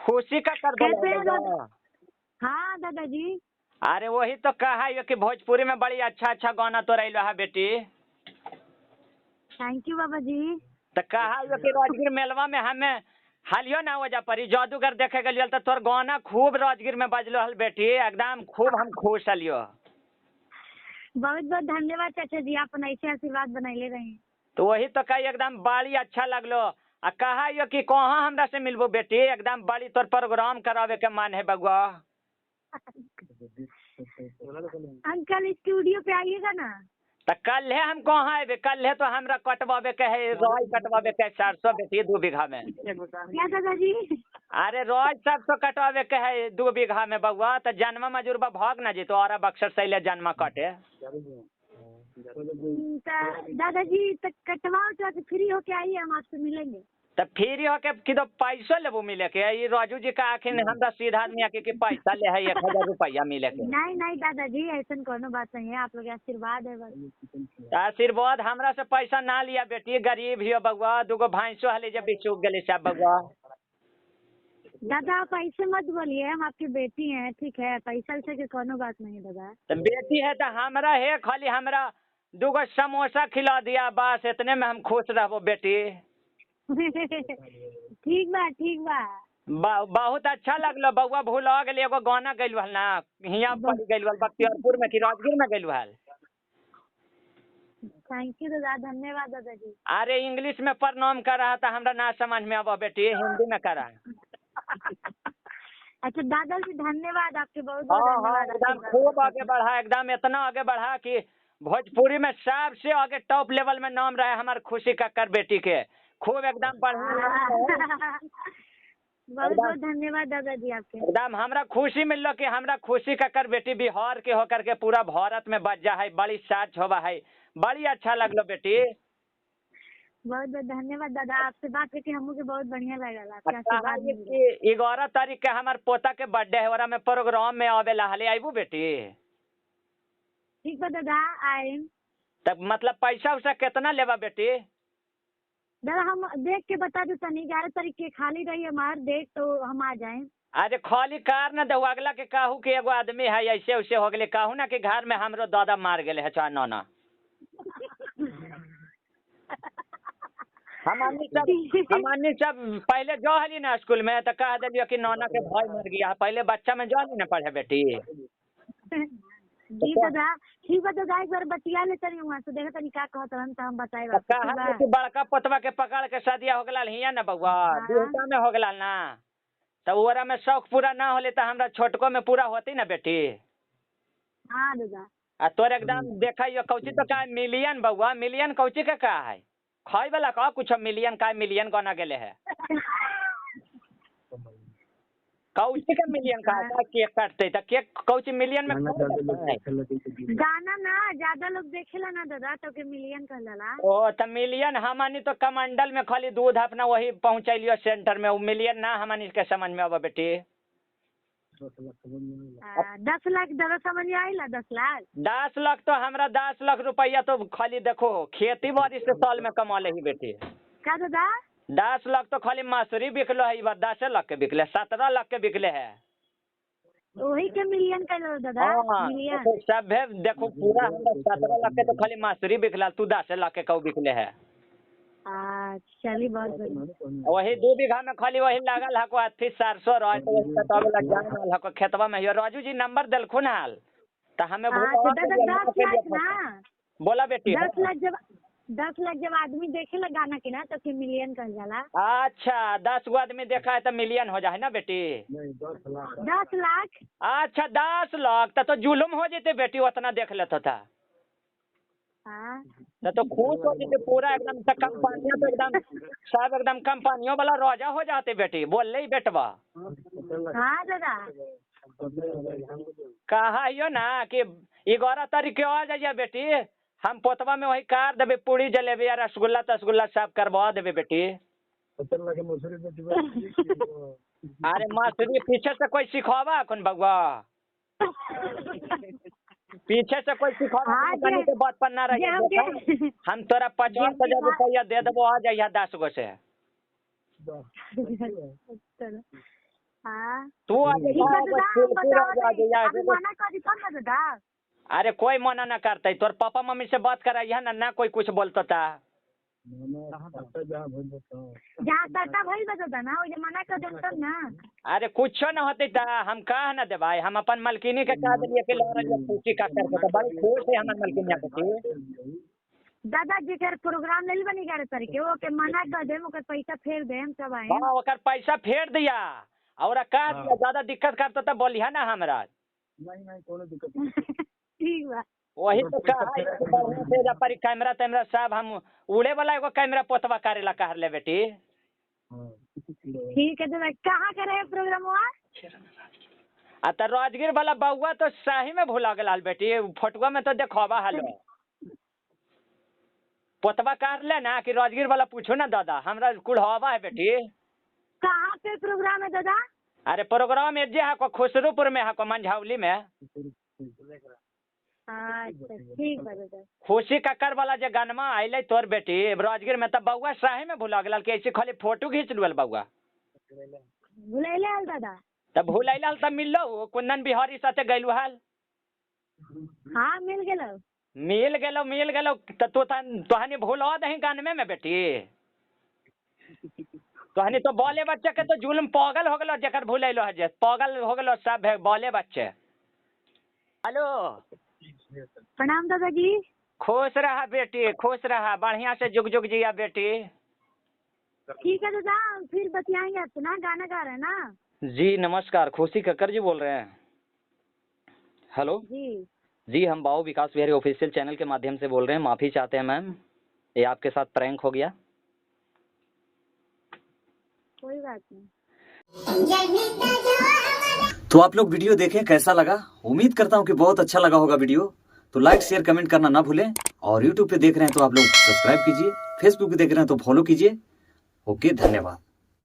खुशी का कर कैसे हैं दादा? बोला। हाँ दादाजी। अरे वही तो कहा है कि भोजपुरी में बड़ी अच्छा अच्छा गाना तो रही है बेटी। थैंक यू बाबा जी। तो कहा है कि राजगीर मेलवा में हमें हालियो ना वजह परी जादूगर देखे गलियो तो तोर गाना खूब राजगीर में बजलो हल बेटी, एकदम खूब हम खुश हलियो। बहुत बहुत धन्यवाद चाचा जी, आप ऐसे आशीर्वाद बनैले रहे। तो वही तो कही एकदम बड़ी अच्छा लगलो। आ कहा यो कि कहाँ हमरा से मिलबो बेटी, एकदम बड़ी तोर प्रोग्राम करावे के मन है बगुआ। अंकल स्टूडियो पे आइएगा ना। तो कल है हम कहाँ अबे, कल है तो हमरा कटवावे के है, राय कटवावे के 400 बेटी 2 बीघा में। क्या दादाजी? अरे राय 700 कटवावे के है 2 बीघा में बगुआ, तो जन्म मजूरबा भाग ना जीतो और बक्सर सैले जन्म कटे। दादाजी तक कटवाओ तो फ्री होके आइए, हम आपसे मिलेंगे। तो फ्री होके कि तो पैसो लेबो मिले के, ये राजू जी का आखिर हमरा सीधा आदमी आके कि पैसा ले है 1000 रुपया मिले के। नहीं नहीं दादाजी, ऐसा कोनो बात नहीं है, आप लोग आशीर्वाद है बस। आशीर्वाद हमरा से पैसा ना लिया बेटी, गरीब हियो बगुआ, 2 गो भैंसो हले जब बिचूक गेले सब बगुआ। दादा आप ऐसे मत बोलिए, हम आपकी बेटी हैं, ठीक है, पैसा वैसा की कोनो बात नहीं है दादा। तो बेटी है तो हमरा है, खाली हमरा 2 गो समोसा खिला दिया बस, इतने में हम खुश रहबो बेटी। ठीक बा ठीक बा। बहुत अच्छा लगलो बउआ, भूला गेली एगो गाना गइल हल ना, हियां पड़ गइल हल बख्तियारपुर में कि राजगीर में गइल हल। थैंक यू दादा, धन्यवाद दादाजी। अरे इंग्लिश में प्रणाम कर रहा था, हमरा ना समझ में आवा बेटी, हिंदी में कर रहा। अच्छा दादाजी धन्यवाद, आपके बहुत हाँ बहुत हाँ, धन्यवाद। एकदम खूब आगे बढ़ा, एकदम इतना आगे बढ़ा कि भोजपुरी में सबसे आगे टॉप लेवल में नाम रहा हमारे खुशी कक्कर बेटी के, खूब एकदम बढ़िया। बहुत बहुत धन्यवाद दादाजी आपके। एकदम हमरा खुशी मिललो कि हमरा खुशी कक्कर बेटी बिहार के होकर के पूरा भारत में बजा है, बड़ी साच होवा है, बड़ी अच्छा लगलो बेटी। बहुत बहुत धन्यवाद दादा, आपसे बात करके हमको के बहुत बढ़िया लगा। आपके अच्छा आशीर्वाद है मिल कि 11 तारीख के हमार पोता के बर्थडे है, ओरा में प्रोग्राम में आवेला हले, आइबू बेटी। ठीक बा दादा, आए। तब मतलब पैसा उसा कितना लेवा बेटी। दादा हम देख के बता दो तनी, 11 तारीख के खाली रही हमार डेट तो हम आ जाए। अरे खाली कार न दो, अगला के कहू कि एगो आदमी है ऐसे वैसे हो गए, कहू ना कि घर में हमरो दादा मार गए है चाहे नाना। हमानी सब पहले जो हली ना स्कूल में तो कह दिलियो कि नाना के भाई मर गया, पहले बच्चा में जो हली ना पढ़े बेटी। जी दादा ठीक बा दादा, एक बार बतिया ले तनी वहां से, देखा तनी का कहत हन तो हम बताए तो आपको, कहा ठीक बा। कि बड़का पतवा के पकड़ के सदिया हो गला हिया ना बउआ, बिहटा में हो गला ना, तो ओरा में शौक पूरा ना होले तो हमरा छोटको में पूरा होती ना बेटी। हाँ दादा। आ तोर एकदम देखा कौची तो का मिलियन बउआ, मिलियन कौची के का है, खाई वाला का कुछ मिलियन का मिलियन गाना गेले है, कौची के मिलियन का केक काटते तो केक कौची मिलियन में गाना ना ज्यादा लोग देखेला ना दादा तो के मिलियन कहला। ओ तो मिलियन हमनी तो कमंडल में खाली दूध अपना वही पहुंचैलियो सेंटर में, वो मिलियन ना हमनी के समझ में आवा बेटी। 10 लाख दादा समझ में आइला? 10 लाख 10 लाख तो हमरा 10 लाख रुपया तो खाली देखो खेती बाड़ी से साल में कमा ले ही बेटी। का दादा? 10 लाख तो खाली मसूरी बिकलो है, 10 लाख के बिकले, 17 लाख के बिकले है। वही के मिलियन का दादा। हाँ मिलियन तो सब है देखो पूरा हमरा 17 लाख के तो खाली मसूरी बिकला, तू 10 लाख के कौ बिकले है। चलिए बहुत बढ़िया। वही 2 बीघा में खाली वही लागल है को 3800 रह तो बतावे लग जान वाला को खेतवा में हियो। राजू जी नंबर देलखुन हाल तो हमें दादा 10 लाख ना, बोला बेटी। 10 लाख जब आदमी देखे ला गाना के ना तो फिर मिलियन कह जाला। अच्छा 10 गो आदमी देखा है तो मिलियन हो जाए ना बेटी। 10 लाख अच्छा 10 लाख तो जुलुम हो जेते बेटी, उतना देख लेता था तो खुश हो जेते पूरा एकदम से, कंपनियां तो एकदम सब एकदम कंपनियों वाला राजा हो जाते बेटी, बोल ले बेटवा। हाँ दादा कहा यो ना कि 11 तारीख के आ जाइए बेटी, हम पोतवा में वही कार देवे, पूरी जलेबी या रसगुल्ला तसगुल्ला सब करवा देवे बेटी। अरे मसूरी पीछे से कोई सिखावा कौन बउआ, पीछे से कोई सिखावा के बात पर ना रहिए। हम तोरा 55,000 रुपया दे देबो, आ जाइए 10 गो से। हाँ तू आ ठीक है दादा, हम बताओ अभी जा मना कर दी तब ना दादा। अरे कोई मना ना करते, तोर पापा मम्मी से बात कराइए ना, ना कोई कुछ बोलता था। जहाँ सट्टा भइल बा दादा ना, वो मना कर देम तब ना। अरे कुछ न होते था, हम कहा ना दे भाई, हम अपन मलकिनी के कह दिए कि लौरा जो खुशी का करके तो बड़ी खुश है हमार मलकिनिया के। दादा जी के प्रोग्राम ले बनी 11 तारीख के, वो के मना कर देम, ओकर पैसा फेर देम तब आए। हाँ ओकर पैसा फेर दिया और कह दिया ज्यादा दिक्कत करता तो बोलिया ना हमरा। नहीं कोनो दिक्कत ठीक बा। वही तो कहा बढ़िया से जब कैमरा तैमरा सब हम उड़े वाला एगो कैमरा पोतवा करेला कह ले बेटी। ठीक है दादा, कहाँ करे है प्रोग्राम हुआ? आ तो राजगीर वाला बउआ तो सही में भुला गलाल बेटी, फोटुआ में तो देखवा हलो पोतवा कर ले ना कि राजगीर वाला पूछो ना दादा, हमरा कुढ़वा है बेटी। कहाँ पे प्रोग्राम है दादा? अरे प्रोग्राम जे है को खुसरूपुर में है को मंझौली में। अच्छा ठीक बा दादा। खुशी कक्कर वाला जे गनमा आइले तोर बेटी राजगीर में, तब बउआ सही में भुला गलाल कि ऐसे खाली फोटो खींच लुल बउआ। भुलैले हल दादा? तब भुलैला तब मिललो कुंदन बिहारी साथे गइलू हाल। हाँ मिल मिल गेलो तो तोहनी भूलवा दही गानमे में बेटी। तोहनी तो बोले बच्चे के तो जुल्म पागल हो गलो, जेकर भूलैलो है जे पागल हो गलो सब है बोले बच्चे। हेलो प्रणाम दादा जी। खुश रहा बेटी, खुश रहा, बढ़िया से जुग जुग जिया बेटी। ठीक है दादा, फिर बतियाएंगे आपसे ना, गाना गा रहे हैं ना? जी नमस्कार, खुशी कक्कर जी बोल रहे हैं। हेलो जी हम बाबू विकास बिहारी ऑफिशियल चैनल के माध्यम से बोल रहे हैं, माफी चाहते हैं मैम, ये आपके साथ प्रैंक हो गया। कोई बात नहीं। तो आप लोग वीडियो देखें, कैसा लगा? उम्मीद करता हूं कि बहुत अच्छा लगा होगा वीडियो। तो लाइक शेयर कमेंट करना ना भूलें, और यूट्यूब पे देख रहे हैं तो आप लोग सब्सक्राइब कीजिए, फेसबुक पे देख रहे हैं तो फॉलो कीजिए। ओके, धन्यवाद।